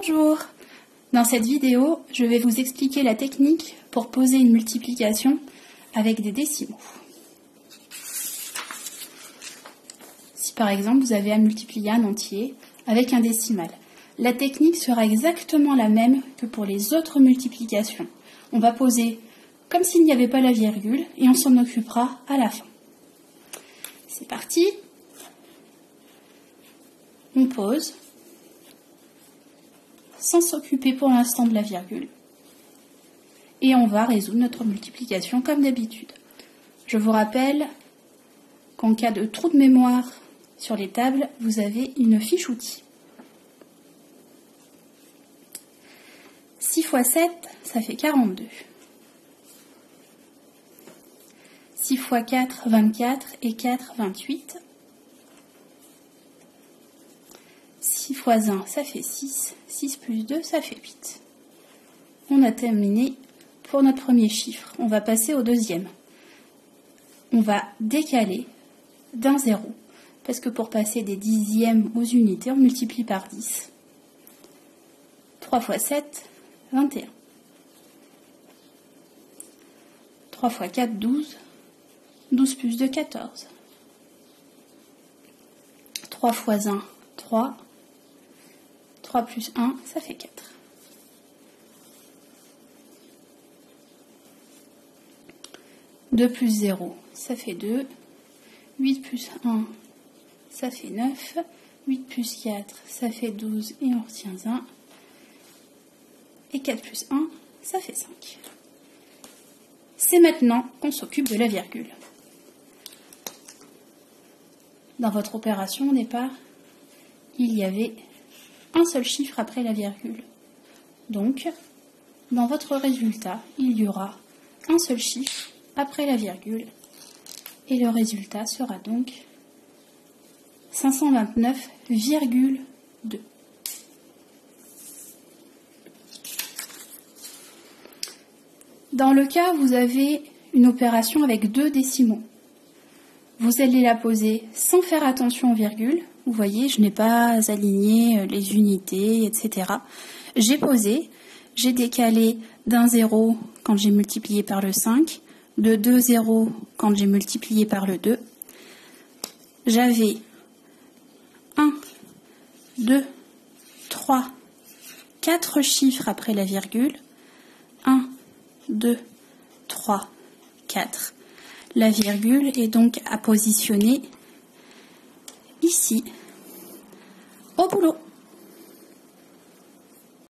Bonjour! Dans cette vidéo, je vais vous expliquer la technique pour poser une multiplication avec des décimaux. Si par exemple vous avez à multiplier un entier avec un décimal, la technique sera exactement la même que pour les autres multiplications. On va poser comme s'il n'y avait pas la virgule et on s'en occupera à la fin. C'est parti! On pose sans s'occuper pour l'instant de la virgule. Et on va résoudre notre multiplication comme d'habitude. Je vous rappelle qu'en cas de trou de mémoire sur les tables, vous avez une fiche outil. 6 x 7, ça fait 42. 6 x 4, 24 et 4, 28. 6 x 1, ça fait 6. 6 plus 2, ça fait 8. On a terminé pour notre premier chiffre. On va passer au deuxième. On va décaler d'un 0. Parce que pour passer des dixièmes aux unités, on multiplie par 10. 3 x 7, 21. 3 x 4, 12. 12 plus 2, 14. 3 x 1, 3. 3 plus 1, ça fait 4. « 2 plus 0, ça fait 2. 8 plus 1, ça fait 9. 8 plus 4, ça fait 12 et on retient 1. Et 4 plus 1, ça fait 5. C'est maintenant qu'on s'occupe de la virgule. Dans votre opération au départ, il y avait un seul chiffre après la virgule. Donc, dans votre résultat, il y aura un seul chiffre après la virgule. Et le résultat sera donc 529,2. Dans le cas où vous avez une opération avec deux décimaux, vous allez la poser sans faire attention aux virgules. Vous voyez, je n'ai pas aligné les unités, etc. J'ai posé, j'ai décalé d'un 0 quand j'ai multiplié par le 5, de 2 0 quand j'ai multiplié par le 2. J'avais 1, 2, 3, 4 chiffres après la virgule. 1, 2, 3, 4. La virgule est donc à positionner ici, au boulot.